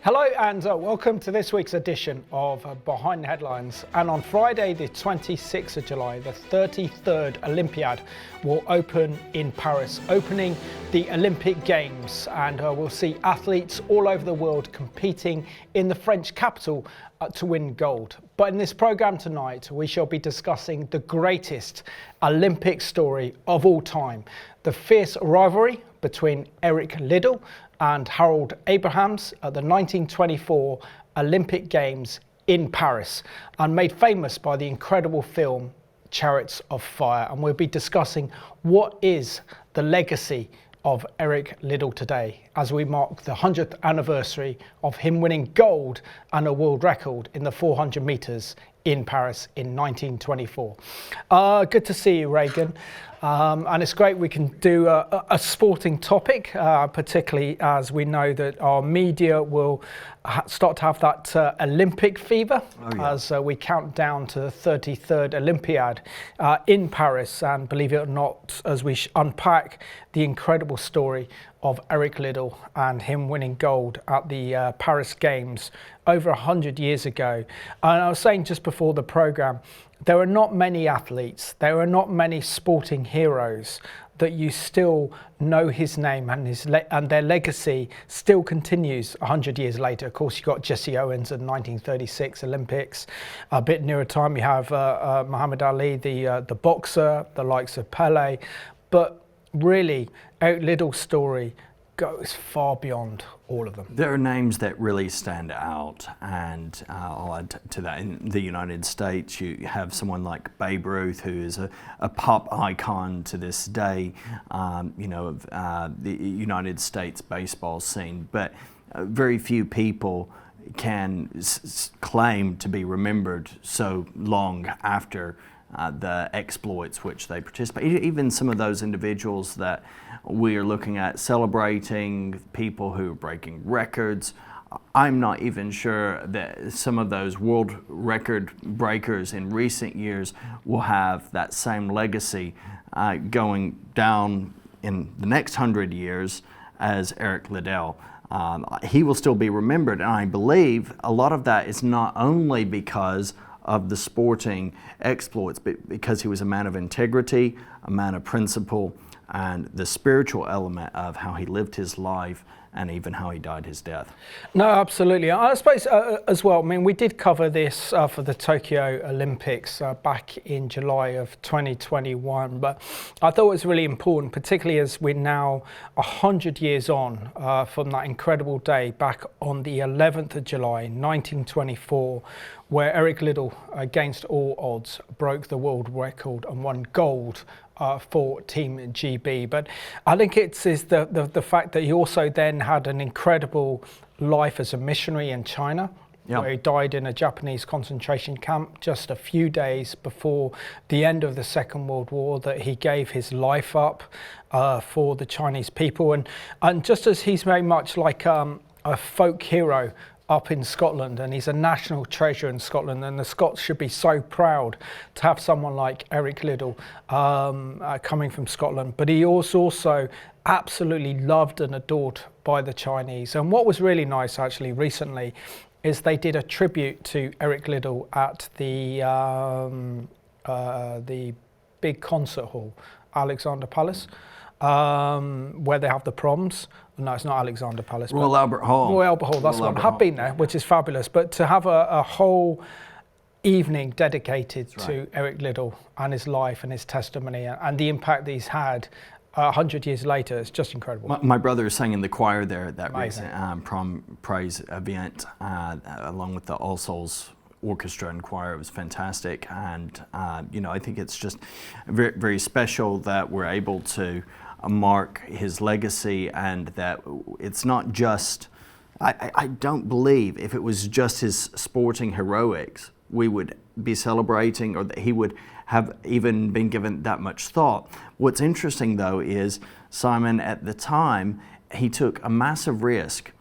Hello and welcome to this week's edition of Behind the Headlines. And on Friday the 26th of July, the 33rd Olympiad will open in Paris, opening the Olympic Games, and we'll see athletes all over the world competing in the French capital to win gold. But in this programme tonight, we shall be discussing the greatest Olympic story of all time, the fierce rivalry between Eric Liddell and Harold Abrahams at the 1924 Olympic Games in Paris, and made famous by the incredible film Chariots of Fire. And we'll be discussing what is the legacy of Eric Liddell today as we mark the 100th anniversary of him winning gold and a world record in the 400 metres in Paris in 1924. Good to see you, Reagan. And it's great we can do a sporting topic, particularly as we know that our media will start to have that Olympic fever as we count down to the 33rd Olympiad in Paris. And believe it or not, as we unpack the incredible story of Eric Liddell and him winning gold at the Paris Games over 100 years ago. And I was saying just before the programme, there are not many athletes, there are not many sporting heroes that you still know his name and their legacy still continues 100 years later. Of course, you've got Jesse Owens in 1936 Olympics. A bit nearer time, you have Muhammad Ali, the boxer, the likes of Pele. But really, Eric Liddell's story goes far beyond all of them. There are names that really stand out, and I'll add to that. In the United States, you have someone like Babe Ruth, who is a pop icon to this day, of the United States baseball scene. But very few people can claim to be remembered so long after the exploits which they participate. Even some of those individuals that we are looking at celebrating, people who are breaking records, I'm not even sure that some of those world record breakers in recent years will have that same legacy going down in the next 100 years as Eric Liddell. He will still be remembered, and I believe a lot of that is not only because of the sporting exploits, but because he was a man of integrity, a man of principle, and the spiritual element of how he lived his life and even how he died his death. No, absolutely. I suppose as well, I mean, we did cover this for the Tokyo Olympics back in July of 2021, but I thought it was really important, particularly as we're now 100 years on from that incredible day back on the 11th of July, 1924, where Eric Liddell, against all odds, broke the world record and won gold for Team GB. But I think it's the fact that he also then had an incredible life as a missionary in China, where he died in a Japanese concentration camp just a few days before the end of the Second World War, that he gave his life up for the Chinese people. And just as he's very much like a folk hero up in Scotland, and he's a national treasure in Scotland, and the Scots should be so proud to have someone like Eric Liddell coming from Scotland. But he was also absolutely loved and adored by the Chinese. And what was really nice actually recently is they did a tribute to Eric Liddell at the big concert hall, Alexander Palace, where they have the proms. No, it's not Alexander Palace. Royal Albert Hall. Royal Albert Hall, that's one. I have been there, which is fabulous. But to have a whole evening dedicated to Eric Liddell and his life and his testimony and the impact that he's had 100 years later, it's just incredible. My brother sang in the choir there at that recent prom praise event, along with the All Souls Orchestra and choir. It was fantastic. And, I think it's just very, very special that we're able to mark his legacy, and that it's not just, I don't believe if it was just his sporting heroics, we would be celebrating, or that he would have even been given that much thought. What's interesting though is, Simon, at the time, he took a massive risk,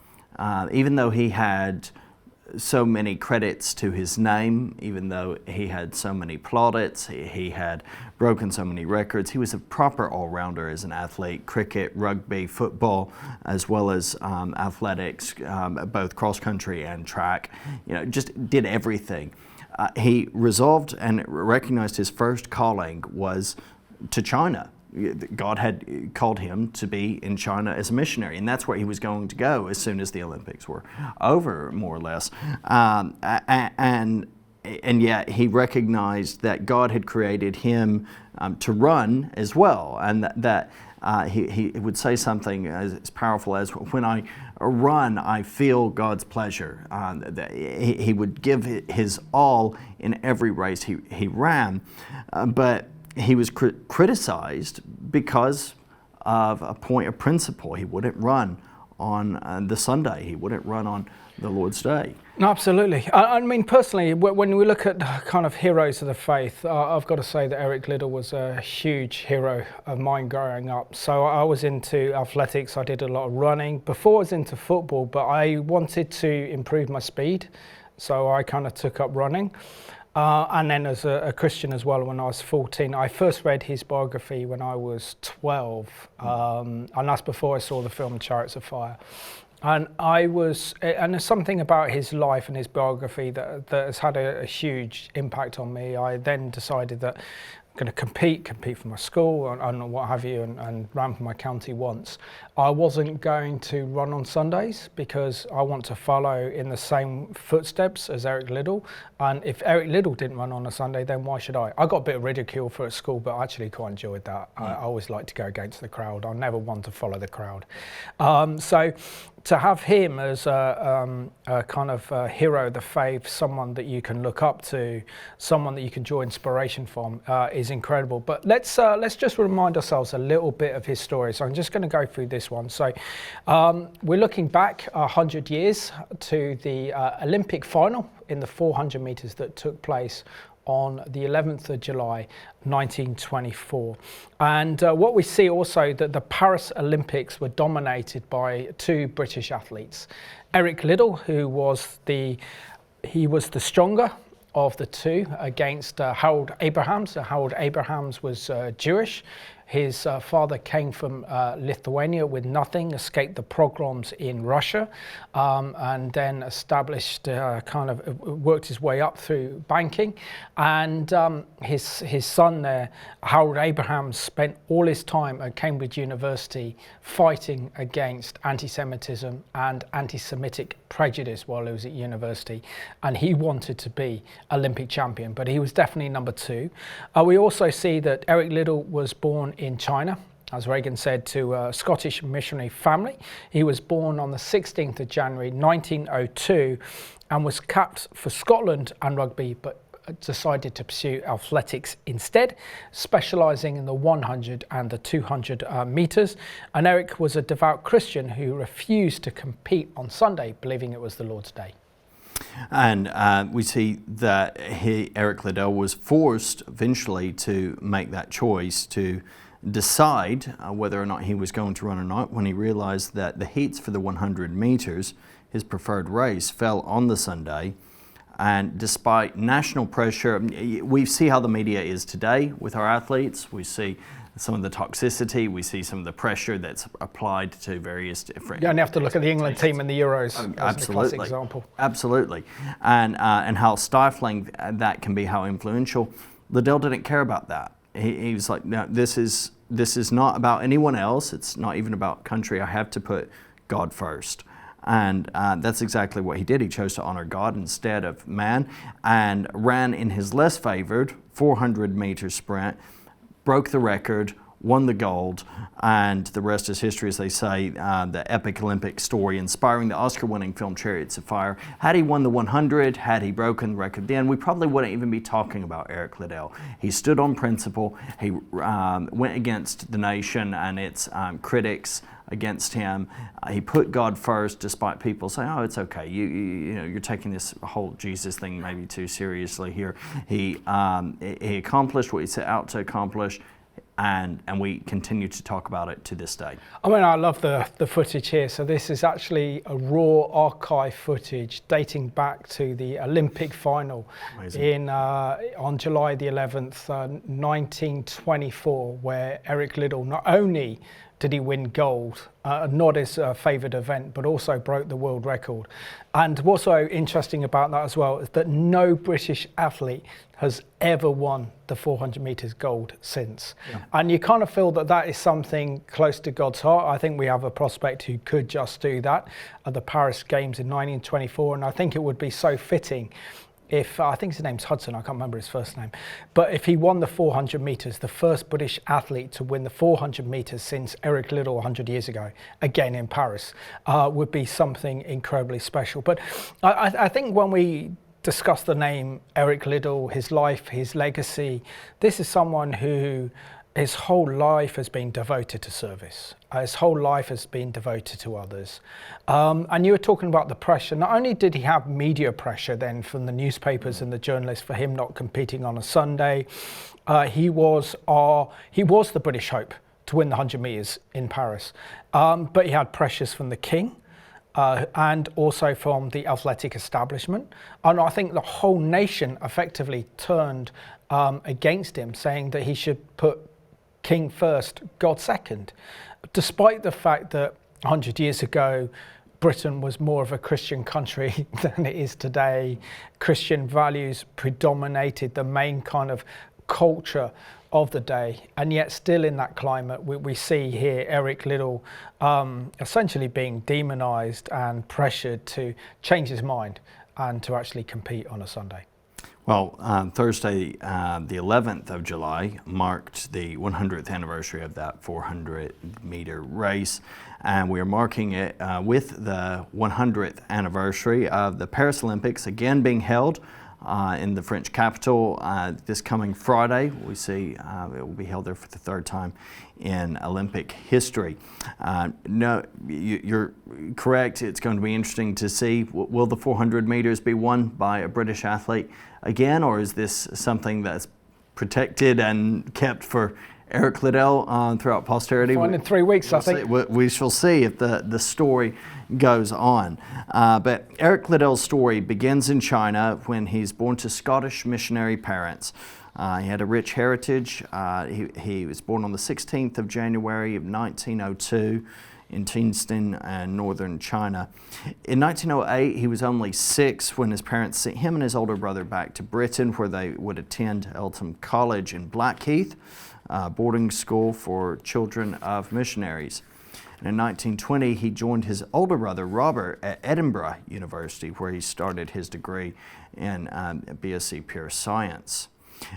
even though he had so many credits to his name, even though he had so many plaudits, he had broken so many records. He was a proper all-rounder as an athlete: cricket, rugby, football, as well as athletics, both cross-country and track. Just did everything. He resolved and recognized his first calling was to China. God had called him to be in China as a missionary, and that's where he was going to go as soon as the Olympics were over, more or less. And yet he recognized that God had created him to run as well, and that he would say something as powerful as, "When I run, I feel God's pleasure." He would give his all in every race he ran, but he was criticized because of a point of principle. He wouldn't run on the Sunday. He wouldn't run on the Lord's Day. No, absolutely. I mean, personally, when we look at kind of heroes of the faith, I've got to say that Eric Liddell was a huge hero of mine growing up. So I was into athletics. I did a lot of running. Before I was into football, but I wanted to improve my speed. So I kind of took up running. And then as a Christian as well, when I was 14, I first read his biography when I was 12. And that's before I saw the film Chariots of Fire. And there's something about his life and his biography that has had a huge impact on me. I then decided that I'm going to compete for my school and what have you, and ran for my county once. I wasn't going to run on Sundays because I want to follow in the same footsteps as Eric Liddell. And if Eric Liddell didn't run on a Sunday, then why should I? I got a bit of ridicule for at school, but I actually quite enjoyed that. I always like to go against the crowd. I never want to follow the crowd. So to have him as a kind of a hero of the faith, someone that you can look up to, someone that you can draw inspiration from, is incredible. But let's just remind ourselves a little bit of his story. So I'm just going to go through this one. So we're looking back 100 years to the Olympic final in the 400 meters that took place on the 11th of July 1924. And what we see also that the Paris Olympics were dominated by two British athletes. Eric Liddell, who was the stronger of the two, against Harold Abrahams. Harold Abrahams was Jewish. His father came from Lithuania with nothing, escaped the pogroms in Russia, and then established, worked his way up through banking. And his son there, Harold Abrahams, spent all his time at Cambridge University fighting against anti-Semitism and anti-Semitic prejudice while he was at university. And he wanted to be Olympic champion, but he was definitely number two. We also see that Eric Liddell was born in China, as Reagan said, to a Scottish missionary family. He was born on the 16th of January 1902 and was capped for Scotland and rugby, but decided to pursue athletics instead, specialising in the 100 and the 200 metres. And Eric was a devout Christian who refused to compete on Sunday, believing it was the Lord's Day. And we see that Eric Liddell was forced eventually to make that choice to decide whether or not he was going to run or not, when he realized that the heats for the 100 meters, his preferred race, fell on the Sunday. And despite national pressure, we see how the media is today with our athletes. We see some of the toxicity, we see some of the pressure that's applied to various different... Yeah, and you have to look at the England team in the Euros as a classic example. Absolutely. And how stifling that can be, how influential. Liddell didn't care about that. He was like, no, this is not about anyone else. It's not even about country. I have to put God first. And that's exactly what he did. He chose to honor God instead of man, and ran in his less favored 400 meter sprint, broke the record, won the gold, and the rest is history, as they say. The epic Olympic story inspiring the Oscar-winning film Chariots of Fire. Had he won the 100, had he broken the record then, we probably wouldn't even be talking about Eric Liddell. He stood on principle. He went against the nation and its critics against him. He put God first, despite people saying, "Oh, it's okay. You're taking this whole Jesus thing maybe too seriously here." He accomplished what he set out to accomplish. and we continue to talk about it to this day. I mean, I love the footage here. So this is actually a raw archive footage dating back to the Olympic final on July the 11th, 1924, where Eric Liddell not only did he win gold, not his favoured event, but also broke the world record. And what's so interesting about that as well is that no British athlete has ever won the 400 metres gold since. Yeah. And you kind of feel that that is something close to God's heart. I think we have a prospect who could just do that at the Paris Games in 1924, and I think it would be so fitting if, I think his name's Hudson, I can't remember his first name, but if he won the 400 metres, the first British athlete to win the 400 metres since Eric Liddell 100 years ago, again in Paris, would be something incredibly special. But I think when we discuss the name Eric Liddell, his life, his legacy, this is someone who his whole life has been devoted to service. His whole life has been devoted to others. And you were talking about the pressure. Not only did he have media pressure then from the newspapers and the journalists for him not competing on a Sunday, he was the British hope to win the 100 metres in Paris. But he had pressures from the king, and also from the athletic establishment. And I think the whole nation effectively turned against him, saying that he should put King first, God second, despite the fact that 100 years ago, Britain was more of a Christian country than it is today. Christian values predominated the main kind of culture of the day, and yet still in that climate we see here Eric Liddell essentially being demonized and pressured to change his mind and to actually compete on a Sunday. Well, Thursday, the 11th of July, marked the 100th anniversary of that 400-meter race, and we are marking it with the 100th anniversary of the Paris Olympics, again being held in the French capital this coming Friday. We see it will be held there for the third time in Olympic history. No, you're correct. It's going to be interesting to see, will the 400 meters be won by a British athlete again, or is this something that's protected and kept for Eric Liddell throughout posterity? In 3 weeks, I think. We shall see if the story goes on. But Eric Liddell's story begins in China when he's born to Scottish missionary parents. He had a rich heritage. He was born on the 16th of January of 1902 in Tientsin, northern China. In 1908, he was only 6 when his parents sent him and his older brother back to Britain, where they would attend Eltham College in Blackheath, boarding school for children of missionaries. And in 1920, he joined his older brother Robert at Edinburgh University, where he started his degree in BSc Pure Science.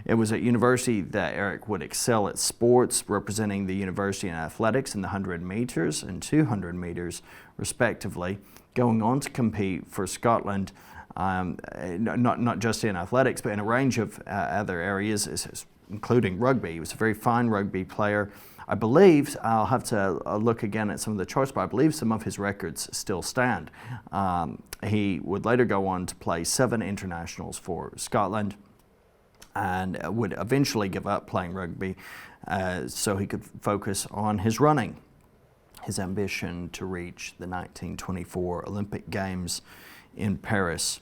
It was at university that Eric would excel at sports, representing the university in athletics in the 100 meters and 200 meters, respectively, going on to compete for Scotland, not just in athletics, but in a range of other areas, including rugby. He was a very fine rugby player. I believe, I'll have to look again at some of the charts, but I believe some of his records still stand. He would later go on to play 7 internationals for Scotland, and would eventually give up playing rugby so he could focus on his running. His ambition to reach the 1924 Olympic Games in Paris.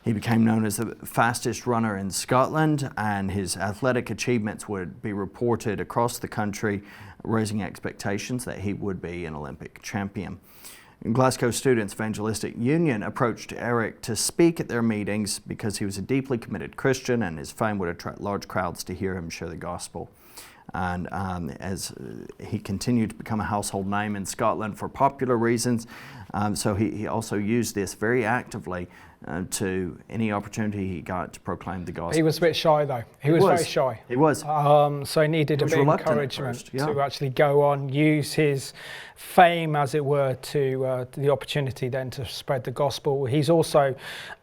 He became known as the fastest runner in Scotland, and his athletic achievements would be reported across the country, raising expectations that he would be an Olympic champion. Glasgow Students Evangelistic Union approached Eric to speak at their meetings because he was a deeply committed Christian, and his fame would attract large crowds to hear him share the gospel. And as he continued to become a household name in Scotland for popular reasons, so he also used this very actively to any opportunity he got to proclaim the gospel. He was a bit shy though. He was very shy. He was. So he needed a bit of encouragement to actually go on, use his fame, as it were, to the opportunity then to spread the gospel. He's also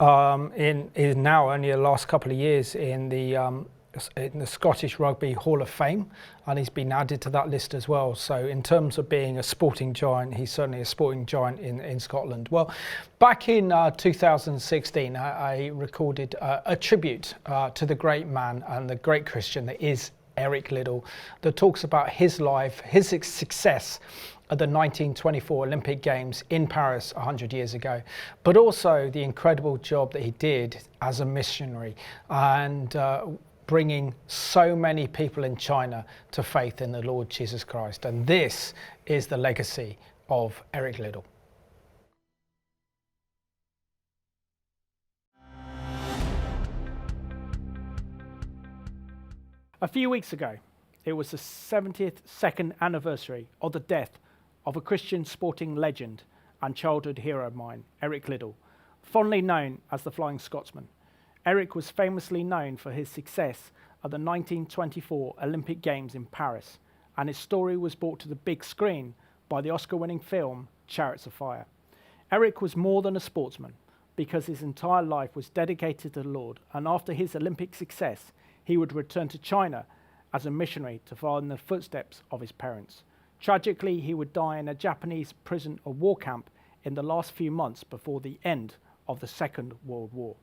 is now only the last couple of years in the Scottish Rugby Hall of Fame, and he's been added to that list as well. So in terms of being a sporting giant, he's certainly a sporting giant in Scotland. Well, back in 2016, I recorded a tribute to the great man and the great Christian that is Eric Liddell, that talks about his life, his success at the 1924 Olympic Games in Paris 100 years ago, but also the incredible job that he did as a missionary and bringing so many people in China to faith in the Lord Jesus Christ. And this is the legacy of Eric Liddell. A few weeks ago, it was the 72nd anniversary of the death of a Christian sporting legend and childhood hero of mine, Eric Liddell, fondly known as the Flying Scotsman. Eric was famously known for his success at the 1924 Olympic Games in Paris, and his story was brought to the big screen by the Oscar-winning film Chariots of Fire. Eric was more than a sportsman, because his entire life was dedicated to the Lord, and after his Olympic success, he would return to China as a missionary to follow in the footsteps of his parents. Tragically, he would die in a Japanese prison or war camp in the last few months before the end of the Second World War.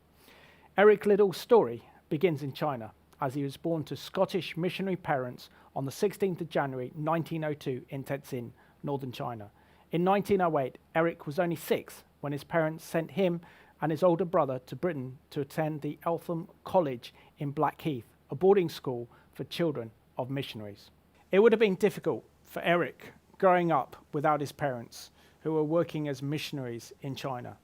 Eric Liddell's story begins in China, as he was born to Scottish missionary parents on the 16th of January 1902 in Tetsin, northern China. In 1908, Eric was only 6 when his parents sent him and his older brother to Britain to attend the Eltham College in Blackheath, a boarding school for children of missionaries. It would have been difficult for Eric growing up without his parents, who were working as missionaries in China.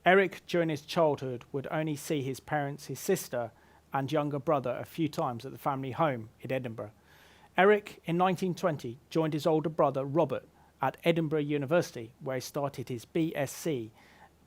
Eric, during his childhood, would only see his parents, his sister, and younger brother a few times at the family home in Edinburgh. Eric, in 1920, joined his older brother Robert at Edinburgh University, where he started his BSc,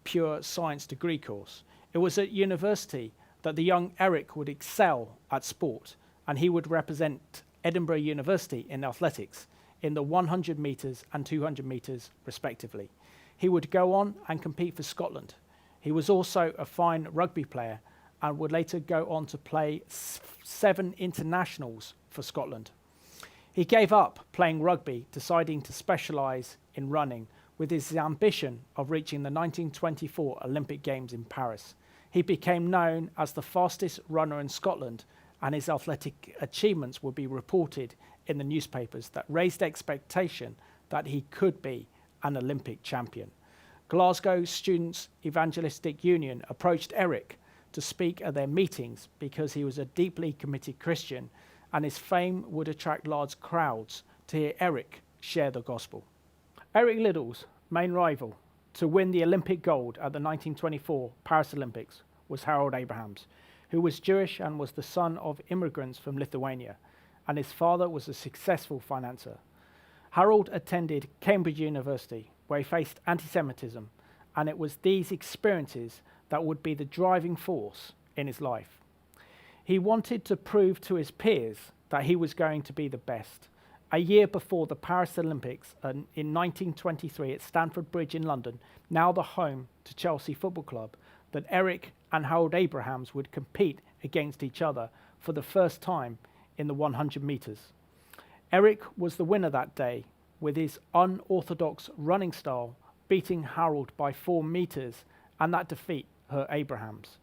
Pure Science degree course. It was at university that the young Eric would excel at sport, and he would represent Edinburgh University in athletics in the 100 metres and 200 metres respectively. He would go on and compete for Scotland. He was also a fine rugby player and would later go on to play 7 internationals for Scotland. He gave up playing rugby, deciding to specialise in running, with his ambition of reaching the 1924 Olympic Games in Paris. He became known as the fastest runner in Scotland, and his athletic achievements would be reported in the newspapers that raised expectation that he could be an Olympic champion. Glasgow Students' Evangelistic Union approached Eric to speak at their meetings because he was a deeply committed Christian, and his fame would attract large crowds to hear Eric share the gospel. Eric Liddell's main rival to win the Olympic gold at the 1924 Paris Olympics was Harold Abrahams, who was Jewish and was the son of immigrants from Lithuania, and his father was a successful financier. Harold attended Cambridge University, where he faced anti-Semitism, and it was these experiences that would be the driving force in his life. He wanted to prove to his peers that he was going to be the best. A year before the Paris Olympics, in 1923 at Stamford Bridge in London, now the home to Chelsea Football Club, that Eric and Harold Abrahams would compete against each other for the first time in the 100 metres. Eric was the winner that day, with his unorthodox running style beating Harold by 4 metres, and that defeat hurt Abrahams.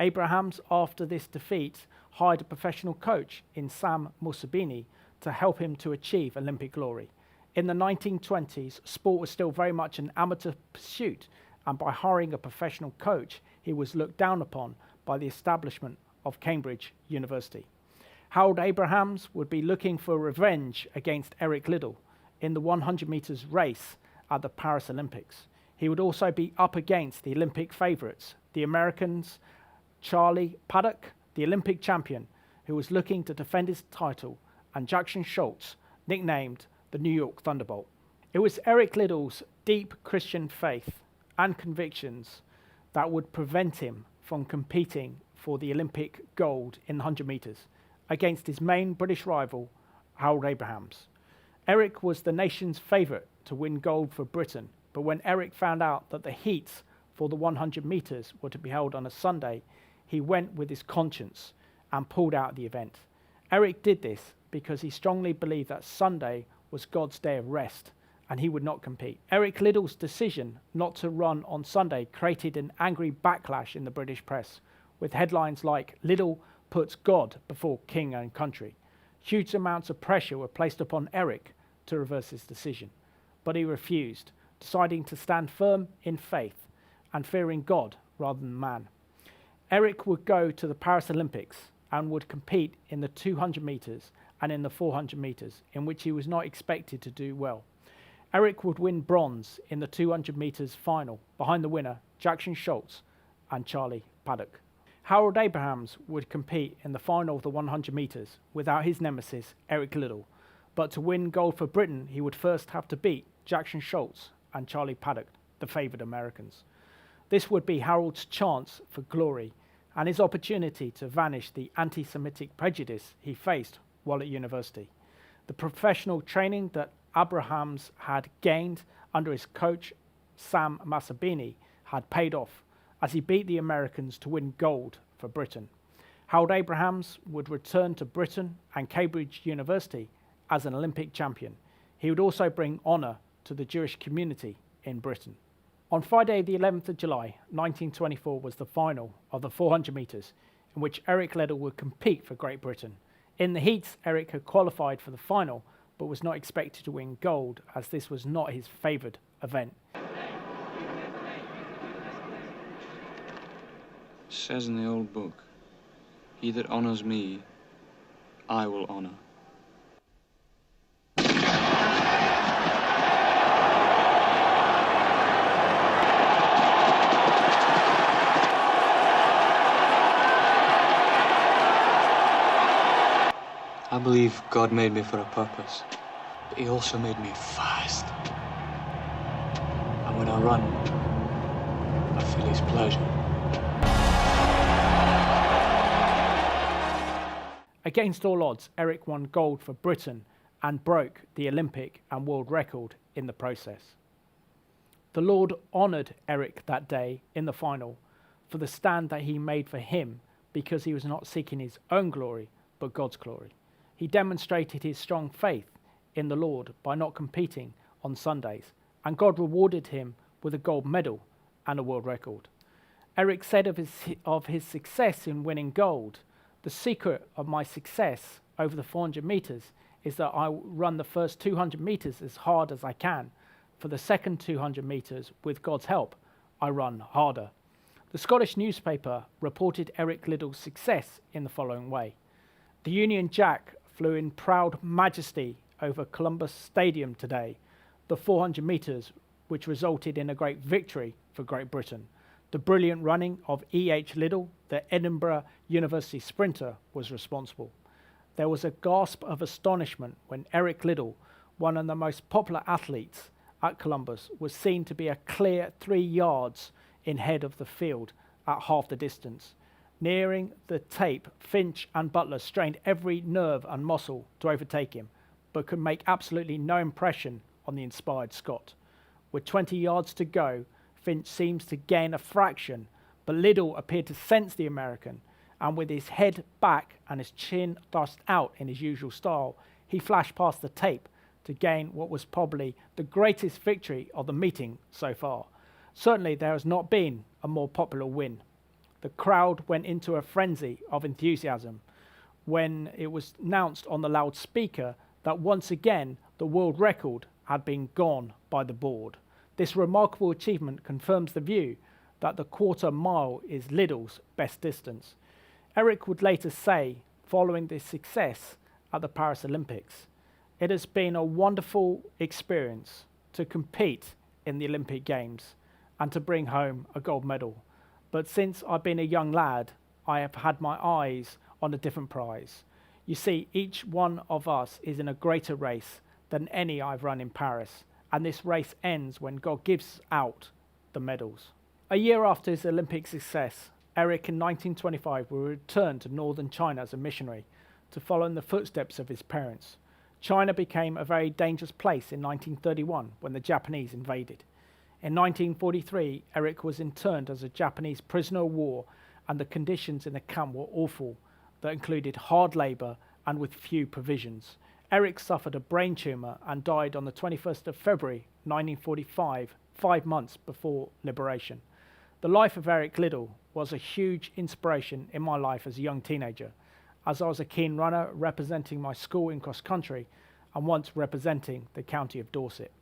Abrahams, after this defeat, hired a professional coach in Sam Musabini to help him to achieve Olympic glory. In the 1920s, sport was still very much an amateur pursuit, and by hiring a professional coach, he was looked down upon by the establishment of Cambridge University. Harold Abrahams would be looking for revenge against Eric Liddell in the 100 metres race at the Paris Olympics. He would also be up against the Olympic favourites, the Americans Charlie Paddock, the Olympic champion, who was looking to defend his title, and Jackson Schultz, nicknamed the New York Thunderbolt. It was Eric Liddell's deep Christian faith and convictions that would prevent him from competing for the Olympic gold in 100 metres against his main British rival, Harold Abrahams. Eric was the nation's favourite to win gold for Britain, but when Eric found out that the heats for the 100 metres were to be held on a Sunday, he went with his conscience and pulled out the event. Eric did this because he strongly believed that Sunday was God's day of rest and he would not compete. Eric Liddell's decision not to run on Sunday created an angry backlash in the British press, with headlines like "Liddell puts God before king and country." Huge amounts of pressure were placed upon Eric to reverse his decision, but he refused, deciding to stand firm in faith and fearing God rather than man. Eric would go to the Paris Olympics and would compete in the 200 meters and in the 400 meters, in which he was not expected to do well. Eric would win bronze in the 200 meters final behind the winner Jackson Schultz and Charlie Paddock. Harold Abrahams would compete in the final of the 100 meters without his nemesis Eric Liddell, but to win gold for Britain he would first have to beat Jackson Schultz and Charlie Paddock, the favoured Americans. This would be Harold's chance for glory and his opportunity to vanish the anti-Semitic prejudice he faced while at university. The professional training that Abrahams had gained under his coach Sam Massabini had paid off as he beat the Americans to win gold for Britain. Harold Abrahams would return to Britain and Cambridge University as an Olympic champion. He would also bring honour to the Jewish community in Britain. On Friday the 11th of July 1924 was the final of the 400 metres in which Eric Liddell would compete for Great Britain. In the heats, Eric had qualified for the final but was not expected to win gold as this was not his favoured event. It says in the old book, "He that honours me, I will honour." I believe God made me for a purpose, but he also made me fast. And when I run, I feel his pleasure. Against all odds, Eric won gold for Britain and broke the Olympic and world record in the process. The Lord honoured Eric that day in the final for the stand that he made for him because he was not seeking his own glory but God's glory. He demonstrated his strong faith in the Lord by not competing on Sundays, and God rewarded him with a gold medal and a world record. Eric said of his success in winning gold, "The secret of my success over the 400 metres is that I run the first 200 metres as hard as I can. For the second 200 metres, with God's help, I run harder." The Scottish newspaper reported Eric Liddell's success in the following way. "The Union Jack flew in proud majesty over Columbus Stadium today, the 400 metres, which resulted in a great victory for Great Britain. The brilliant running of E.H. Liddell, the Edinburgh University sprinter, was responsible." There was a gasp of astonishment when Eric Liddell, one of the most popular athletes at Columbus, was seen to be a clear 3 yards in head of the field at half the distance. Nearing the tape, Finch and Butler strained every nerve and muscle to overtake him, but could make absolutely no impression on the inspired Scot. With 20 yards to go, Finch seems to gain a fraction, but Liddell appeared to sense the American, and with his head back and his chin thrust out in his usual style, he flashed past the tape to gain what was probably the greatest victory of the meeting so far. Certainly there has not been a more popular win. The crowd went into a frenzy of enthusiasm when it was announced on the loudspeaker that once again the world record had been gone by the board. This remarkable achievement confirms the view that the quarter mile is Liddell's best distance. Eric would later say, following this success at the Paris Olympics, "It has been a wonderful experience to compete in the Olympic Games and to bring home a gold medal. But since I've been a young lad, I have had my eyes on a different prize. You see, each one of us is in a greater race than any I've run in Paris, and this race ends when God gives out the medals." A year after his Olympic success, Eric in 1925 will return to northern China as a missionary to follow in the footsteps of his parents. China became a very dangerous place in 1931 when the Japanese invaded. In 1943, Eric was interned as a Japanese prisoner of war, and the conditions in the camp were awful, that included hard labour and with few provisions. Eric suffered a brain tumour and died on the 21st of February 1945, 5 months before liberation. The life of Eric Liddell was a huge inspiration in my life as a young teenager, as I was a keen runner representing my school in cross country and once representing the county of Dorset.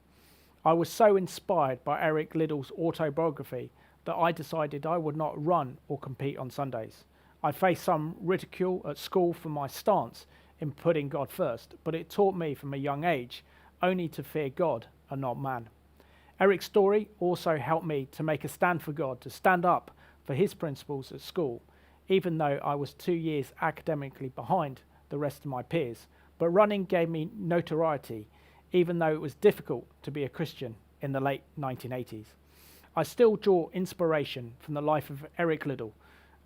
I was so inspired by Eric Liddell's autobiography that I decided I would not run or compete on Sundays. I faced some ridicule at school for my stance in putting God first, but it taught me from a young age only to fear God and not man. Eric's story also helped me to make a stand for God, to stand up for his principles at school, even though I was 2 years academically behind the rest of my peers. But running gave me notoriety, even though it was difficult to be a Christian in the late 1980s. I still draw inspiration from the life of Eric Liddell,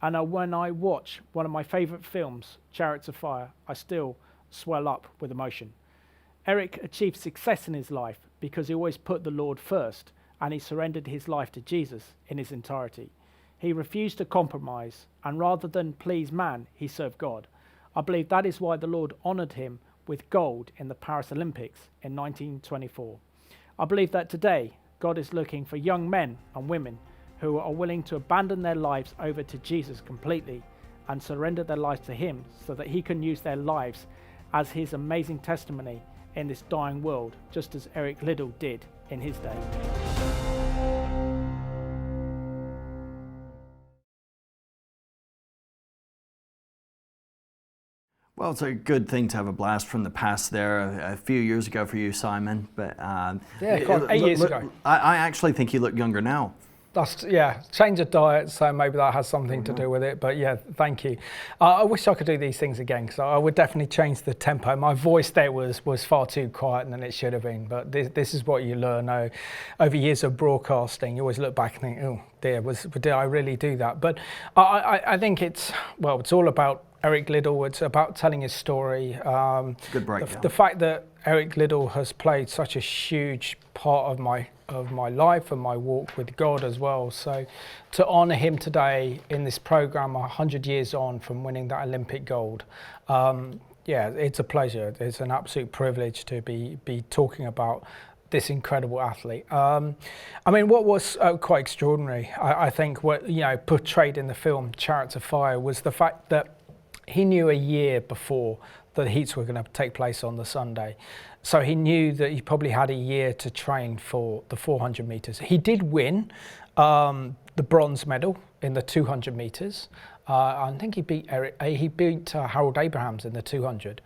and when I watch one of my favourite films, Chariots of Fire, I still swell up with emotion. Eric achieved success in his life because he always put the Lord first, and he surrendered his life to Jesus in his entirety. He refused to compromise, and rather than please man, he served God. I believe that is why the Lord honoured him with gold in the Paris Olympics in 1924. I believe that today, God is looking for young men and women who are willing to abandon their lives over to Jesus completely and surrender their lives to him so that he can use their lives as his amazing testimony in this dying world, just as Eric Liddell did in his day. Well, it's a good thing to have a blast from the past there a few years ago for you, Simon. But yeah, 8 years ago. I actually think you look younger now. That's, yeah, change of diet, so maybe that has something to do with it. But yeah, thank you. I wish I could do these things again, because I would definitely change the tempo. My voice there was far too quiet than it should have been. But this is what you learn over years of broadcasting. You always look back and think, oh dear, did I really do that? But I think it's all about Eric Liddell. It's about telling his story. Good breakdown. The fact that Eric Liddell has played such a huge part of my life and my walk with God as well. So to honour him today in this programme 100 years on from winning that Olympic gold, yeah, it's a pleasure. It's an absolute privilege to be talking about this incredible athlete. I mean, what was quite extraordinary, I think, what portrayed in the film Chariots of Fire was the fact that he knew a year before the heats were going to take place on the Sunday. So he knew that he probably had a year to train for the 400 metres. He did win the bronze medal in the 200 metres. I think he beat Harold Abrahams in the 200.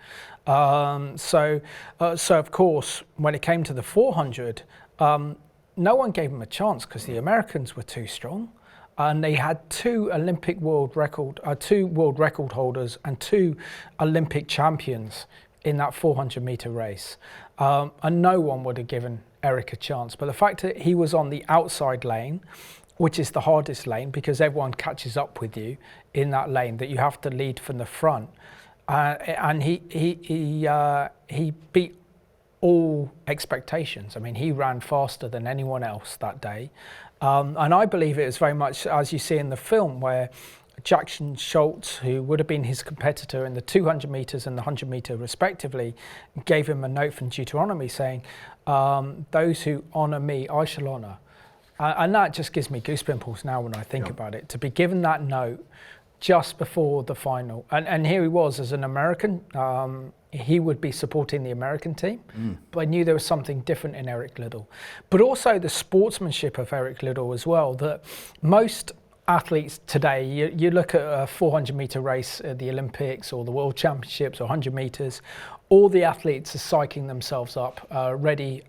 So of course, when it came to the 400, no one gave him a chance because the Americans were too strong. And they had two world record holders and two Olympic champions in that 400 metre race. And no one would have given Eric a chance. But the fact that he was on the outside lane, which is the hardest lane because everyone catches up with you in that lane, that you have to lead from the front. And he beat all expectations. I mean, he ran faster than anyone else that day. And I believe it was very much, as you see in the film, where Jackson Schultz, who would have been his competitor in the 200 metres and the 100 metre respectively, gave him a note from Deuteronomy saying, those who honour me, I shall honour. And that just gives me goosepimples now when I think about it, to be given that note just before the final. And here he was as an American. He would be supporting the American team, but I knew there was something different in Eric Liddell. But also the sportsmanship of Eric Liddell as well, that most athletes today, you look at a 400 metre race at the Olympics or the World Championships or 100 metres, all the athletes are psyching themselves up, ready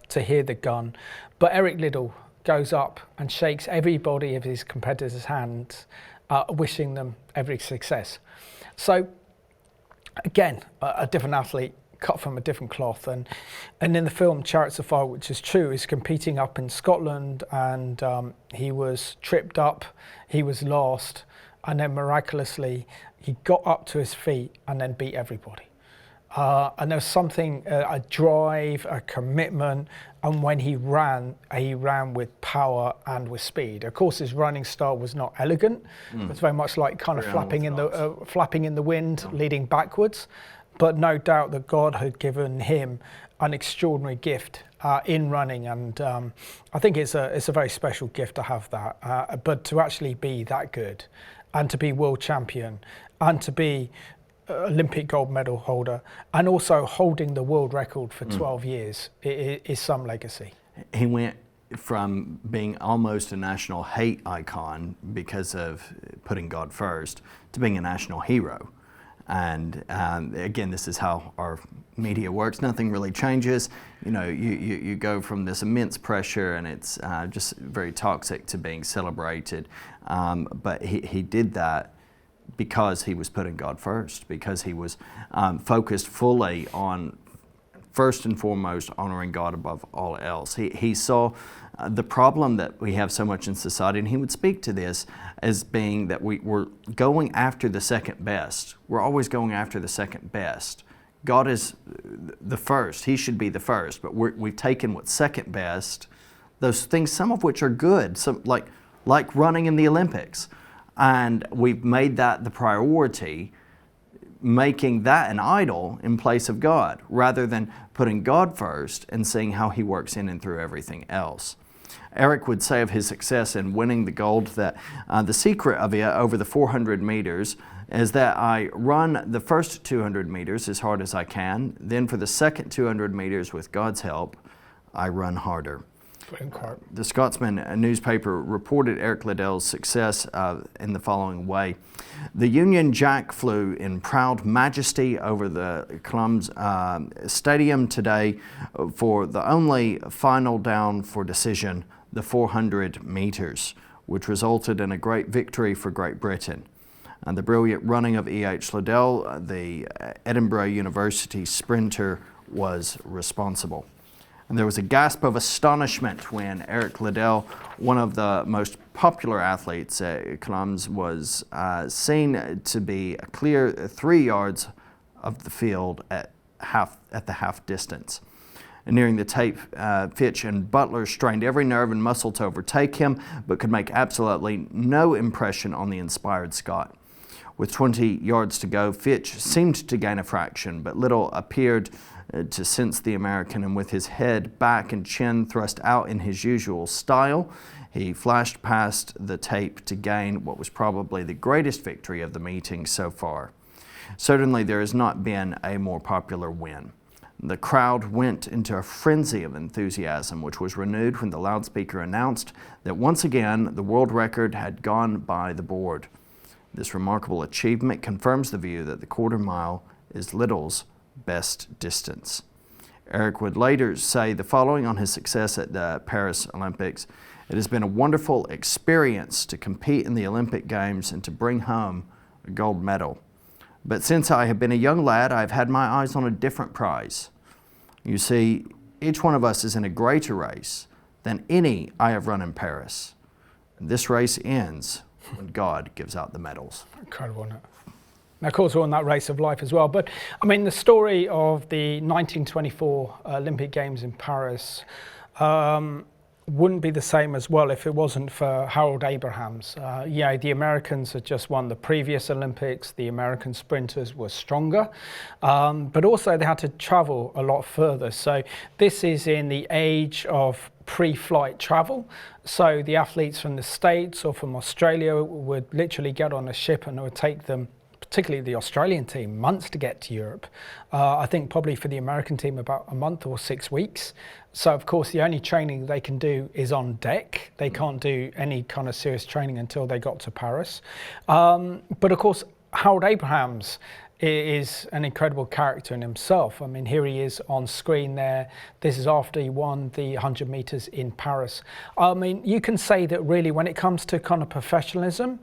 to hear the gun. But Eric Liddell goes up and shakes everybody of his competitors' hands, wishing them every success. So again, a different athlete cut from a different cloth, and in the film Chariots of Fire, which is true, is competing up in Scotland, and he was tripped up, he was lost, and then miraculously he got up to his feet and then beat everybody. And there was something, a drive, a commitment, and when he ran with power and with speed. Of course, his running style was not elegant. It was very much like kind of flapping in the wind, leading backwards. But no doubt that God had given him an extraordinary gift in running, and I think it's a very special gift to have that. But to actually be that good, and to be world champion, and to be Olympic gold medal holder, and also holding the world record for 12 years is some legacy. He went from being almost a national hate icon because of putting God first to being a national hero. And again, this is how our media works. Nothing really changes. You know, you go from this immense pressure, and it's just very toxic, to being celebrated. But he did that because he was putting God first, because he was focused fully on, first and foremost, honoring God above all else. He saw the problem that we have so much in society, and he would speak to this as being that we're going after the second best. We're always going after the second best. God is the first. He should be the first, but we've taken what's second best, those things, some of which are good, some like running in the Olympics, and we've made that the priority, making that an idol in place of God, rather than putting God first and seeing how he works in and through everything else. Eric would say of his success in winning the gold that the secret of it over the 400 meters is that I run the first 200 meters as hard as I can. Then for the second 200 meters, with God's help, I run harder. The Scotsman newspaper reported Eric Liddell's success in the following way. The Union Jack flew in proud majesty over the Clum's stadium today for the only final down for decision, the 400 meters, which resulted in a great victory for Great Britain. And the brilliant running of E.H. Liddell, the Edinburgh University sprinter, was responsible. And there was a gasp of astonishment when Eric Liddell, one of the most popular athletes at Clum's, was seen to be a clear 3 yards of the field at the half distance. And nearing the tape, Fitch and Butler strained every nerve and muscle to overtake him, but could make absolutely no impression on the inspired Scot. With 20 yards to go, Fitch seemed to gain a fraction, but Liddell appeared to sense the American, and with his head back and chin thrust out in his usual style, he flashed past the tape to gain what was probably the greatest victory of the meeting so far. Certainly there has not been a more popular win. The crowd went into a frenzy of enthusiasm, which was renewed when the loudspeaker announced that once again the world record had gone by the board. This remarkable achievement confirms the view that the quarter mile is Liddell's best distance. Eric would later say the following on his success at the Paris Olympics: "It has been a wonderful experience to compete in the Olympic Games and to bring home a gold medal. But since I have been a young lad, I have had my eyes on a different prize. You see, each one of us is in a greater race than any I have run in Paris. And this race ends when God gives out the medals." Incredible, isn't it? And of course, we're on that race of life as well. But I mean, the story of the 1924 Olympic Games in Paris wouldn't be the same as well if it wasn't for Harold Abrahams. The Americans had just won the previous Olympics. The American sprinters were stronger, but also they had to travel a lot further. So this is in the age of pre-flight travel. So the athletes from the States or from Australia would literally get on a ship, and it would take them, particularly the Australian team, months to get to Europe. I think probably for the American team about a month or 6 weeks. So of course the only training they can do is on deck. They can't do any kind of serious training until they got to Paris. But of course Harold Abrahams is an incredible character in himself. I mean, here he is on screen there. This is after he won the 100 meters in Paris. I mean, you can say that really when it comes to kind of professionalism,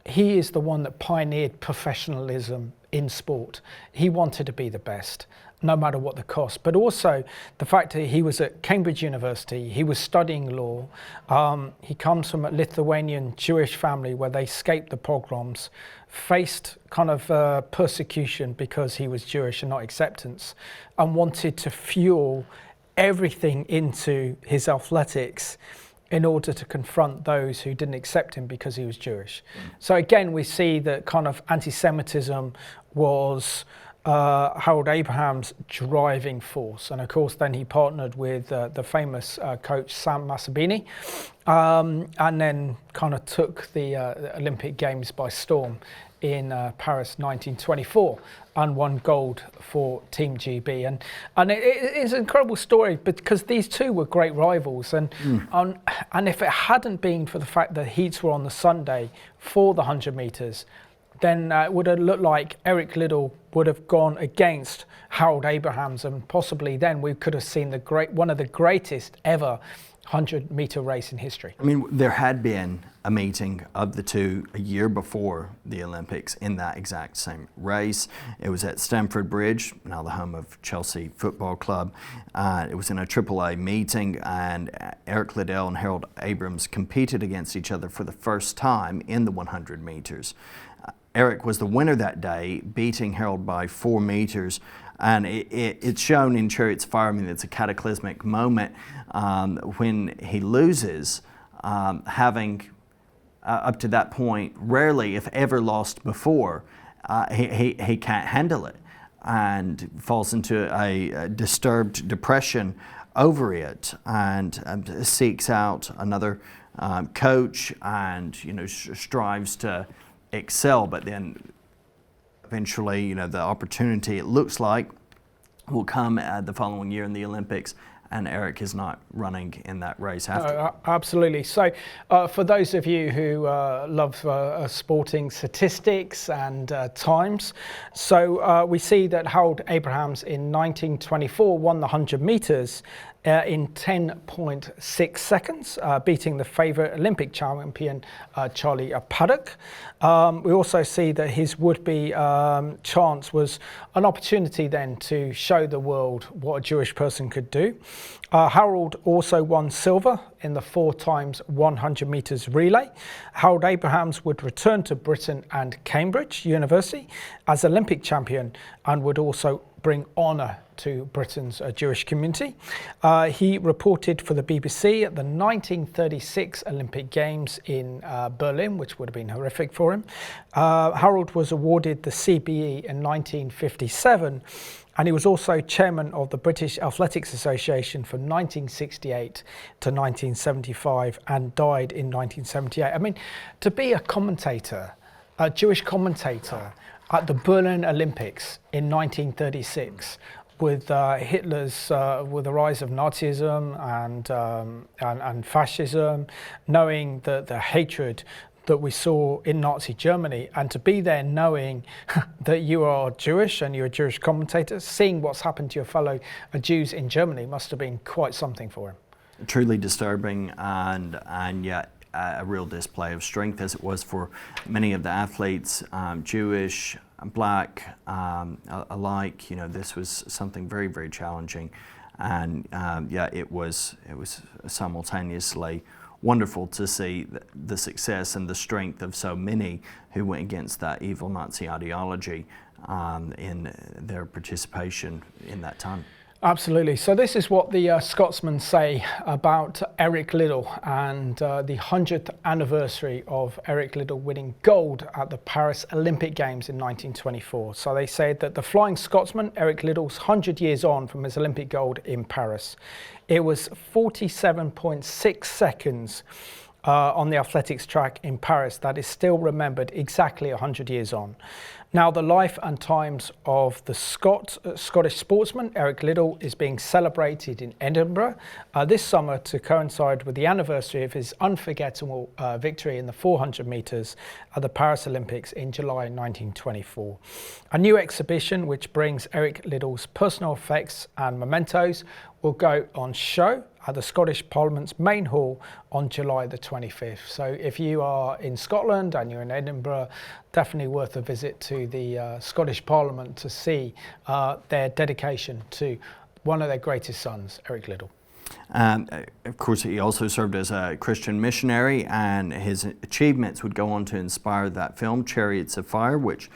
he is the one that pioneered professionalism in sport. He wanted to be the best, no matter what the cost. But also the fact that he was at Cambridge University, he was studying law. He comes from a Lithuanian Jewish family where they escaped the pogroms, faced kind of persecution because he was Jewish and not acceptance, and wanted to fuel everything into his athletics in order to confront those who didn't accept him because he was Jewish. So again, we see that kind of anti-Semitism was Harold Abraham's driving force. And of course, then he partnered with the famous coach Sam Masabini, and then kind of took the Olympic Games by storm in Paris 1924 and won gold for Team GB. And it's an incredible story because these two were great rivals. And if it hadn't been for the fact that heats were on the Sunday for the 100 metres, then it would have looked like Eric Liddell would have gone against Harold Abrahams, and possibly then we could have seen one of the greatest ever 100-metre race in history. I mean, there had been a meeting of the two a year before the Olympics in that exact same race. It was at Stamford Bridge, now the home of Chelsea Football Club. It was in a AAA meeting, and Eric Liddell and Harold Abrahams competed against each other for the first time in the 100 metres. Eric was the winner that day, beating Harold by 4 meters. And it's shown in Chariots of Fire. I mean, it's a cataclysmic moment when he loses, having up to that point rarely, if ever, lost before. He can't handle it and falls into a disturbed depression over it, and seeks out another coach, and strives to excel, but then eventually, the opportunity, it looks like, will come the following year in the Olympics, and Eric is not running in that race after. Absolutely. So for those of you who love sporting statistics and times, so we see that Harold Abrahams in 1924 won the 100 metres in 10.6 seconds, beating the favourite Olympic champion, Charlie Paddock. We also see that his would-be chance was an opportunity then to show the world what a Jewish person could do. Harold also won silver in the 4 times 100 metres relay. Harold Abrahams would return to Britain and Cambridge University as Olympic champion, and would also bring honour to Britain's Jewish community. He reported for the BBC at the 1936 Olympic Games in Berlin, which would have been horrific for him. Harold was awarded the CBE in 1957, and he was also chairman of the British Athletics Association from 1968 to 1975, and died in 1978. I mean, to be a commentator, a Jewish commentator at the Berlin Olympics in 1936, with Hitler's, with the rise of Nazism and fascism, knowing the hatred that we saw in Nazi Germany, and to be there knowing that you are Jewish and you're a Jewish commentator, seeing what's happened to your fellow Jews in Germany must have been quite something for him. Truly disturbing, and yet a real display of strength, as it was for many of the athletes, Jewish, Black, alike. This was something very, very challenging, and it was simultaneously wonderful to see the success and the strength of so many who went against that evil Nazi ideology in their participation in that time. Absolutely. So this is what the Scotsmen say about Eric Liddell and the 100th anniversary of Eric Liddell winning gold at the Paris Olympic Games in 1924. So they say that the Flying Scotsman, Eric Liddell's 100 years on from his Olympic gold in Paris. It was 47.6 seconds on the athletics track in Paris that is still remembered exactly 100 years on. Now, the life and times of the Scottish sportsman Eric Liddell is being celebrated in Edinburgh this summer to coincide with the anniversary of his unforgettable victory in the 400 metres at the Paris Olympics in July 1924. A new exhibition which brings Eric Liddell's personal effects and mementos will go on show at the Scottish Parliament's main hall on July the 25th. So if you are in Scotland and you're in Edinburgh, definitely worth a visit to the Scottish Parliament to see their dedication to one of their greatest sons, Eric Liddell. Of course, he also served as a Christian missionary, and his achievements would go on to inspire that film, Chariots of Fire, which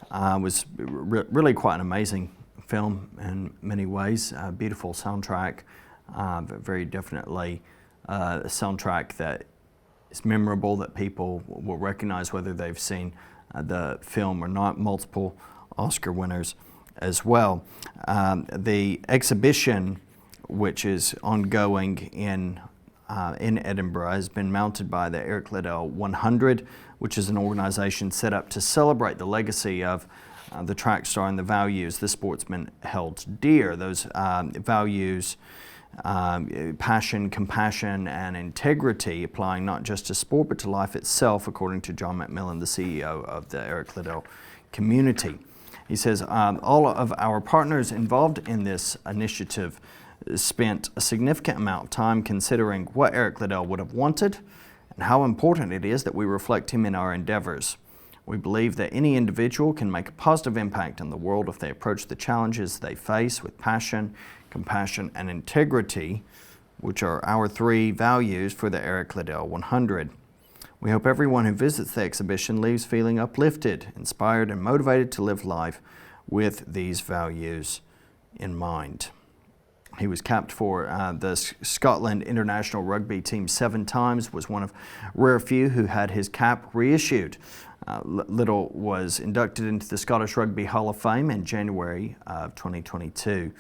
was really quite an amazing film in many ways. A beautiful soundtrack, but very definitely a soundtrack that is memorable, that people will recognize whether they've seen the film or not. Multiple Oscar winners. as well. The exhibition, which is ongoing in Edinburgh, has been mounted by the Eric Liddell 100, which is an organization set up to celebrate the legacy of the track star and the values the sportsman held dear. Those values, passion, compassion, and integrity, applying not just to sport but to life itself, according to John McMillan, the CEO of the Eric Liddell community. He says, all of our partners involved in this initiative spent a significant amount of time considering what Eric Liddell would have wanted and how important it is that we reflect him in our endeavors. We believe that any individual can make a positive impact in the world if they approach the challenges they face with passion, compassion, and integrity, which are our 3 values for the Eric Liddell 100. We hope everyone who visits the exhibition leaves feeling uplifted, inspired, and motivated to live life with these values in mind. He was capped for the Scotland international rugby team 7 times, was one of rare few who had his cap reissued. Liddell was inducted into the Scottish Rugby Hall of Fame in January of 2022.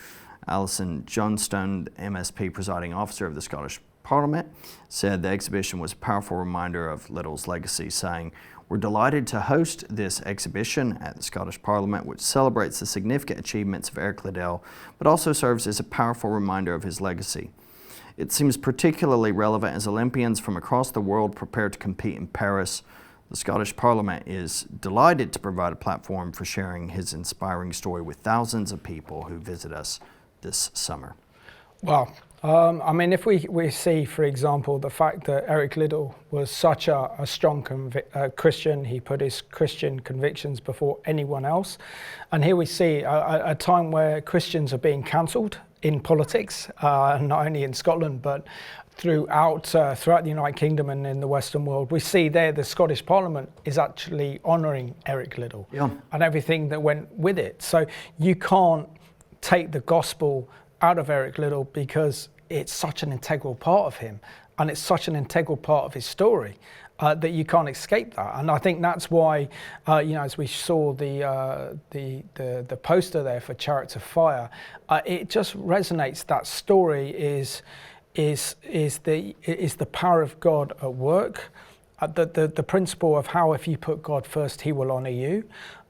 Alison Johnstone, MSP presiding officer of the Scottish Parliament, said the exhibition was a powerful reminder of Liddell's legacy, saying, "We're delighted to host this exhibition at the Scottish Parliament, which celebrates the significant achievements of Eric Liddell, but also serves as a powerful reminder of his legacy. It seems particularly relevant as Olympians from across the world prepare to compete in Paris. The Scottish Parliament is delighted to provide a platform for sharing his inspiring story with thousands of people who visit us this summer." Well, I mean, if we see, for example, the fact that Eric Liddell was such a strong Christian, he put his Christian convictions before anyone else. And here we see a time where Christians are being cancelled in politics, not only in Scotland, but throughout the United Kingdom and in the Western world. We see there the Scottish Parliament is actually honouring Eric Liddell and everything that went with it. So you can't take the gospel out of Eric Liddell because it's such an integral part of him and it's such an integral part of his story that you can't escape that. And I think that's why, as we saw the poster there for Chariots of Fire, it just resonates. That story is the power of God at work, the principle of how if you put God first, He will honour you,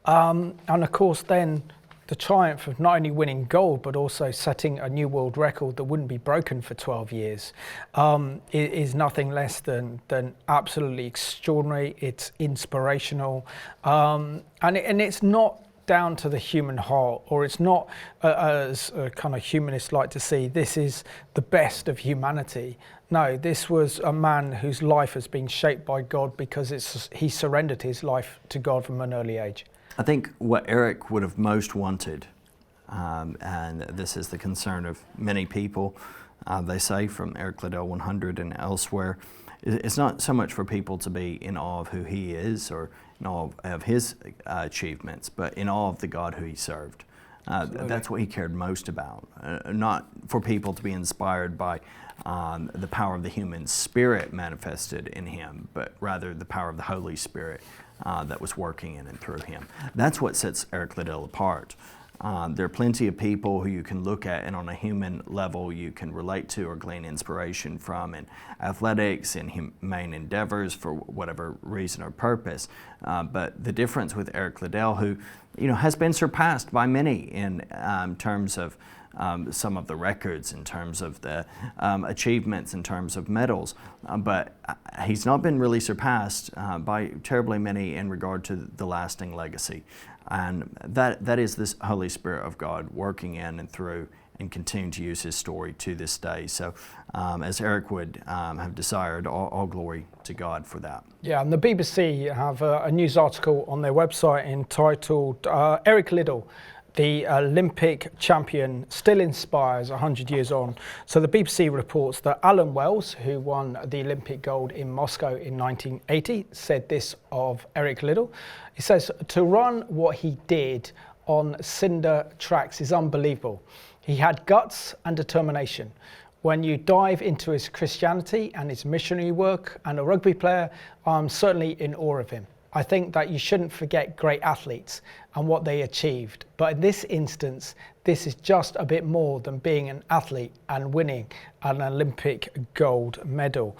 and of course then the triumph of not only winning gold but also setting a new world record that wouldn't be broken for 12 years is nothing less than absolutely extraordinary. It's inspirational, and it's not down to the human heart, or it's not as kind of humanists like to see this is the best of humanity. No, this was a man whose life has been shaped by God because he surrendered his life to God from an early age. I think what Eric would have most wanted, and this is the concern of many people, they say from Eric Liddell 100 and elsewhere, it's not so much for people to be in awe of who he is or in awe of his achievements, but in awe of the God who he served. That's what he cared most about, not for people to be inspired by the power of the human spirit manifested in him, but rather the power of the Holy Spirit that was working in and through him. That's what sets Eric Liddell apart. There are plenty of people who you can look at and on a human level you can relate to or glean inspiration from in athletics, in humane endeavors for whatever reason or purpose. But the difference with Eric Liddell, who has been surpassed by many in terms of some of the records, in terms of the achievements, in terms of medals, but he's not been really surpassed by terribly many in regard to the lasting legacy. And that is this Holy Spirit of God working in and through and continuing to use his story to this day. So as Eric would have desired, all glory to God for that. Yeah, and the BBC have a news article on their website entitled Eric Liddell, the Olympic champion, still inspires 100 years on. So the BBC reports that Alan Wells, who won the Olympic gold in Moscow in 1980, said this of Eric Liddell. He says, "To run what he did on cinder tracks is unbelievable. He had guts and determination. When you dive into his Christianity and his missionary work and a rugby player, I'm certainly in awe of him." I think that you shouldn't forget great athletes and what they achieved. But in this instance, this is just a bit more than being an athlete and winning an Olympic gold medal.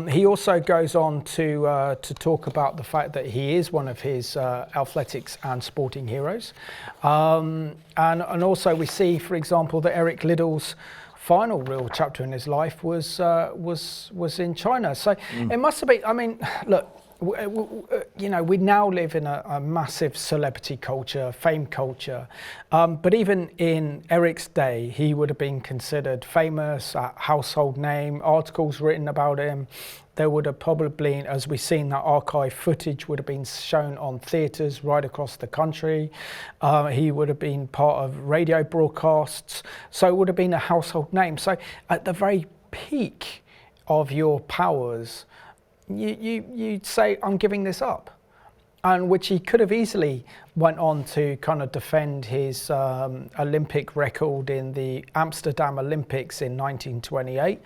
He also goes on to talk about the fact that he is one of his athletics and sporting heroes. And also we see, for example, that Eric Liddell's final real chapter in his life was in China. So it must have been, I mean, look, you know, we now live in a massive celebrity culture, fame culture. But even in Eric's day, he would have been considered famous, a household name, articles written about him. There would have probably, as we've seen, that archive footage would have been shown on theatres right across the country. He would have been part of radio broadcasts. So it would have been a household name. So at the very peak of your powers, you'd say, I'm giving this up. And which he could have easily went on to kind of defend his Olympic record in the Amsterdam Olympics in 1928.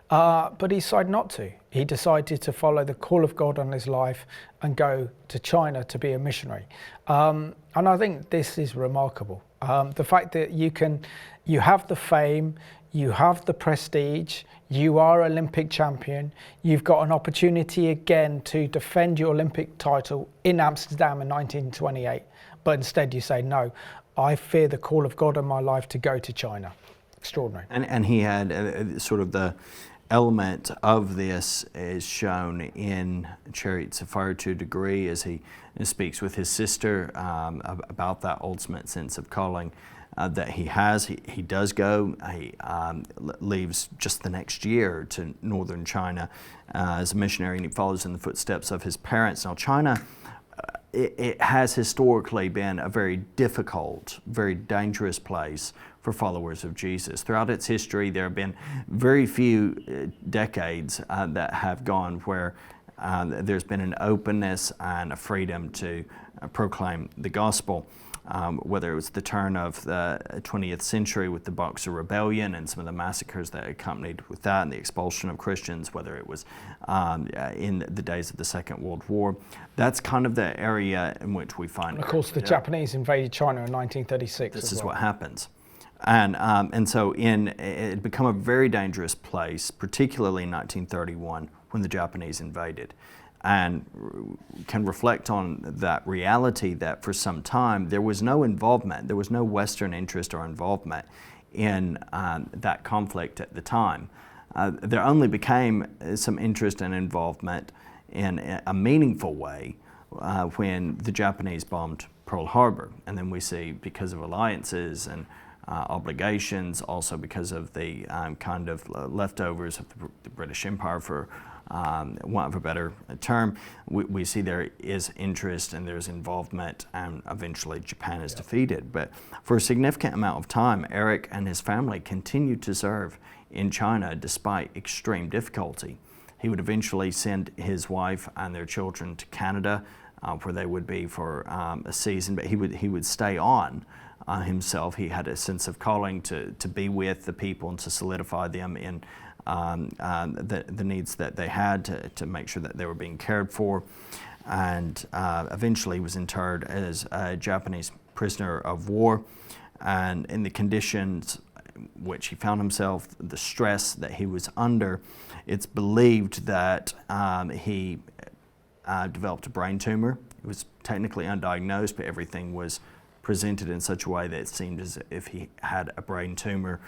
But he decided not to. He decided to follow the call of God on his life and go to China to be a missionary. And I think this is remarkable. The fact that you have the fame, you have the prestige, you are Olympic champion, you've got an opportunity again to defend your Olympic title in Amsterdam in 1928, but instead you say, no, I fear the call of God on my life to go to China. Extraordinary. And he had sort of the element of this is shown in Chariots of Fire to a degree as he speaks with his sister about that ultimate sense of calling that he has. He does go. He leaves just the next year to northern China as a missionary, and he follows in the footsteps of his parents. Now, China, it has historically been a very difficult, very dangerous place for followers of Jesus. Throughout its history, there have been very few decades that have gone where there's been an openness and a freedom to proclaim the gospel. Whether it was the turn of the 20th century with the Boxer Rebellion and some of the massacres that accompanied with that and the expulsion of Christians, whether it was in the days of the Second World War. That's kind of the area in which we find. And of course, the Japanese invaded China in 1936. This is what happens. And so it had become a very dangerous place, particularly in 1931 when the Japanese invaded. And can reflect on that reality that for some time there was no involvement, there was no Western interest or involvement in that conflict at the time. There only became some interest and involvement in a meaningful way when the Japanese bombed Pearl Harbor. And then we see, because of alliances and obligations, also because of the kind of leftovers of the British Empire, for want of a better term, we see there is interest and there's involvement, and eventually Japan is defeated. But for a significant amount of time, Eric and his family continued to serve in China despite extreme difficulty. He would eventually send his wife and their children to Canada, where they would be for a season, but he would stay on himself. He had a sense of calling to be with the people and to solidify them in the needs that they had to make sure that they were being cared for, and eventually was interred as a Japanese prisoner of war. And in the conditions which he found himself, the stress that he was under, it's believed that he developed a brain tumor. It was technically undiagnosed, but everything was presented in such a way that it seemed as if he had a brain tumor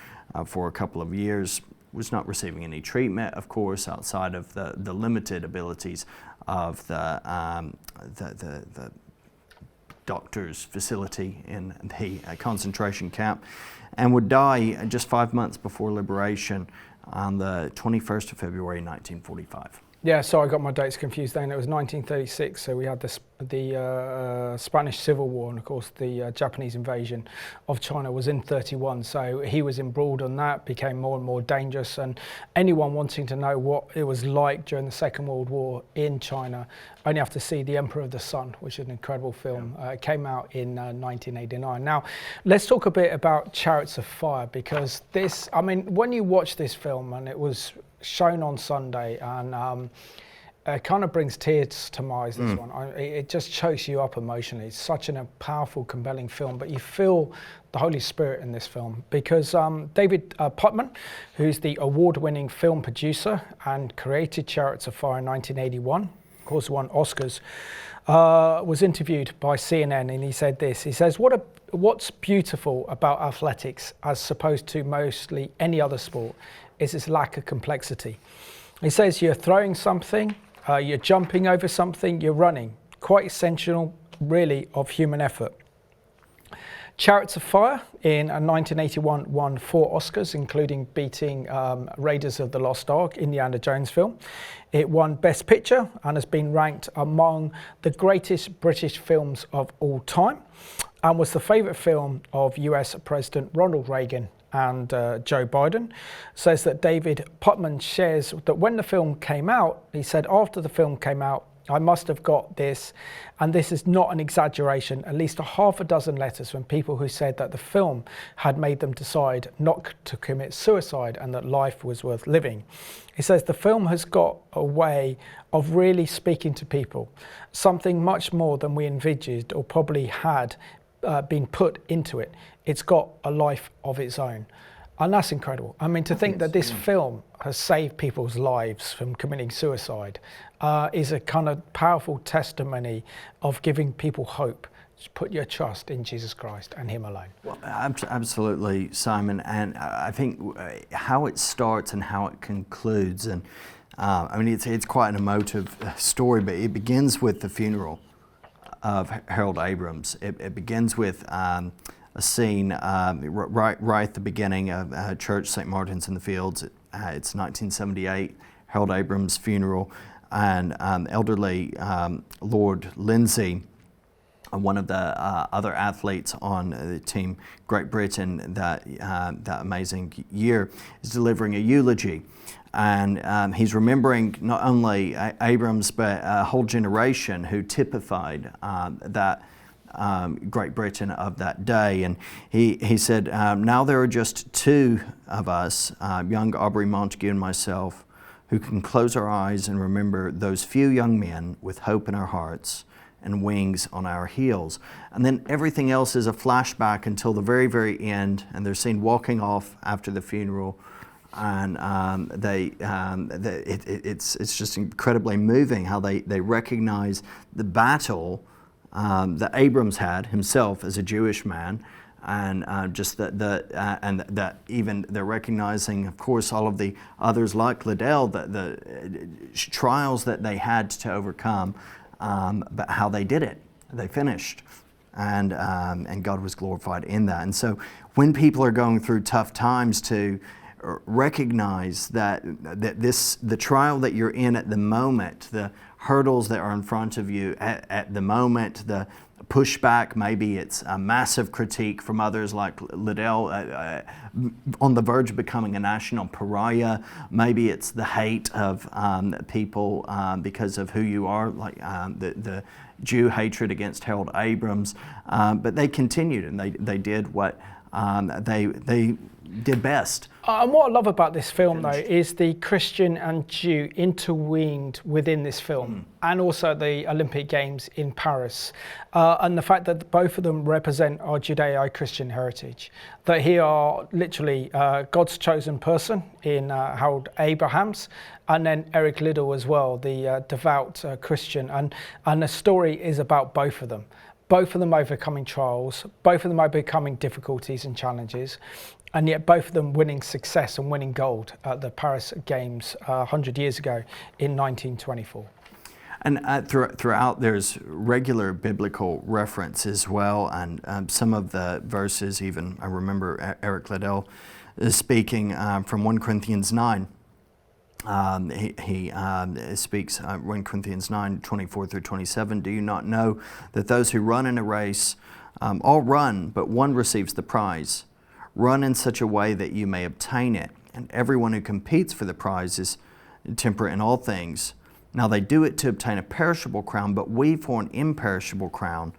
for a couple of years. Was not receiving any treatment, of course, outside of the limited abilities of the doctor's facility in the concentration camp, and would die just 5 months before liberation on the 21st of February 1945. Yeah, so I got my dates confused then. It was 1936, so we had the Spanish Civil War, and of course the Japanese invasion of China was in 31. So he was embroiled on that, became more and more dangerous, and anyone wanting to know what it was like during the Second World War in China only have to see The Emperor of the Sun, which is an incredible film. It came out in 1989. Now, let's talk a bit about Chariots of Fire, because when you watch this film, and it was shown on Sunday, and It kind of brings tears to my eyes, this one. It just chokes you up emotionally. It's such a powerful, compelling film, but you feel the Holy Spirit in this film because David Putman, who's the award-winning film producer and created Chariots of Fire in 1981, of course won Oscars, was interviewed by CNN, and he said this. He says, what's beautiful about athletics as opposed to mostly any other sport is its lack of complexity. He says you're throwing something, you're jumping over something, you're running. Quite essential, really, of human effort. Chariots of Fire in 1981 won 4 Oscars, including beating Raiders of the Lost Ark, Indiana Jones film. It won Best Picture and has been ranked among the greatest British films of all time, and was the favourite film of US President Ronald Reagan and Joe Biden. Says that David Putman shares that when the film came out, he said after the film came out, I must have got this, and this is not an exaggeration, at least a half a dozen letters from people who said that the film had made them decide not to commit suicide and that life was worth living. He says the film has got a way of really speaking to people, something much more than we envisaged or probably had been put into it. It's got a life of its own. And that's incredible. I mean, to think that this film has saved people's lives from committing suicide is a kind of powerful testimony of giving people hope. Just put your trust in Jesus Christ and Him alone. Well, absolutely, Simon. And I think how it starts and how it concludes, and I mean, it's quite an emotive story, but it begins with the funeral of Harold Abrams. It begins with a scene right at the beginning of church, St. Martin's in the Fields. It's 1978, Harold Abrams' funeral, and elderly Lord Lindsay, one of the other athletes on the team Great Britain that amazing year, is delivering a eulogy. And he's remembering not only Abrams, but a whole generation who typified that Great Britain of that day. And he said, now there are just 2 of us, young Aubrey Montague and myself, who can close our eyes and remember those few young men with hope in our hearts and wings on our heels. And then everything else is a flashback until the very, very end, and they're seen walking off after the funeral. And it's just incredibly moving how they recognize the battle that Abrams had himself as a Jewish man, and just that even they're recognizing, of course, all of the others like Liddell, the trials that they had to overcome, but how they did it, they finished, and God was glorified in that. And so when people are going through tough times, to recognize that the trial that you're in at the moment, the hurdles that are in front of you at the moment, the pushback, maybe it's a massive critique from others like Liddell, on the verge of becoming a national pariah. Maybe it's the hate of people because of who you are, like the Jew hatred against Harold Abrams. But they continued, and they did what they did best. And what I love about this film, though, is the Christian and Jew interweaved within this film, and also the Olympic Games in Paris, and the fact that both of them represent our Judeo-Christian heritage. That he are literally God's chosen person in Harold Abrams, and then Eric Liddell as well, the devout Christian, and the story is about both of them. Both of them overcoming trials, both of them overcoming difficulties and challenges, and yet both of them winning success and winning gold at the Paris Games 100 years ago in 1924. And throughout there's regular biblical reference as well, and some of the verses, even I remember Eric Liddell speaking from 1 Corinthians 9. He speaks 1 Corinthians 9, 24 through 27. Do you not know that those who run in a race all run, but one receives the prize? Run in such a way that you may obtain it. And everyone who competes for the prize is temperate in all things. Now they do it to obtain a perishable crown, but we for an imperishable crown.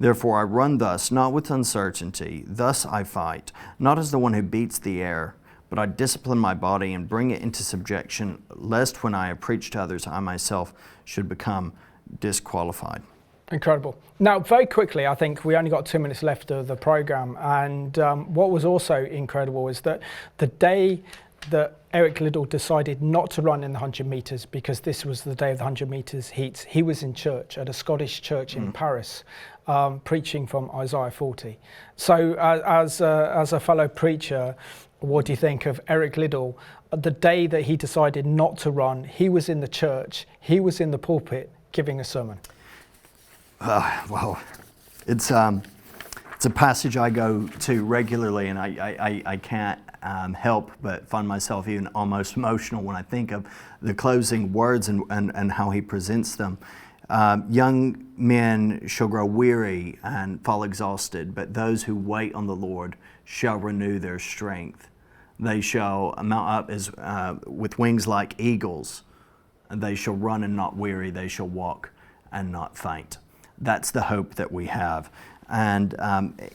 Therefore I run thus, not with uncertainty. Thus I fight, not as the one who beats the air, but I discipline my body and bring it into subjection, lest when I have preached to others, I myself should become disqualified. Incredible. Now, very quickly, I think we only got 2 minutes left of the program, and what was also incredible is that the day that Eric Liddell decided not to run in the 100 metres, because this was the day of the 100 metres heats, he was in church at a Scottish church in Paris, preaching from Isaiah 40. So as a fellow preacher, what do you think of Eric Liddell? The day that he decided not to run, he was in the church, he was in the pulpit giving a sermon. Well, it's a passage I go to regularly, and I can't help but find myself even almost emotional when I think of the closing words and how he presents them. Young men shall grow weary and fall exhausted, but those who wait on the Lord shall renew their strength. They shall mount up as with wings like eagles, and they shall run and not weary. They shall walk and not faint. That's the hope that we have. And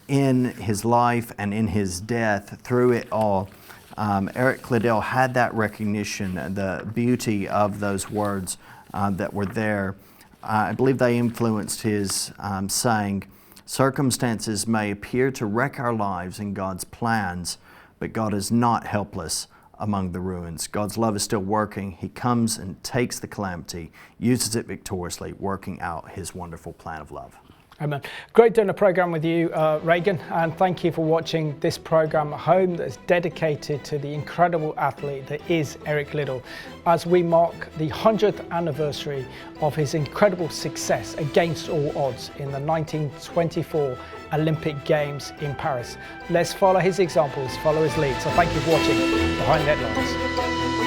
in his life and in his death, through it all, Eric Liddell had that recognition, the beauty of those words that were there. I believe they influenced his saying, "Circumstances may appear to wreck our lives and God's plans, but God is not helpless among the ruins. God's love is still working. He comes and takes the calamity, uses it victoriously, working out his wonderful plan of love." Amen. Great doing a program with you, Reagan, and thank you for watching this program at home that's dedicated to the incredible athlete that is Eric Liddell, as we mark the 100th anniversary of his incredible success against all odds in the 1924 Olympic Games in Paris. Let's follow his examples, follow his lead. So thank you for watching Behind the Headlines.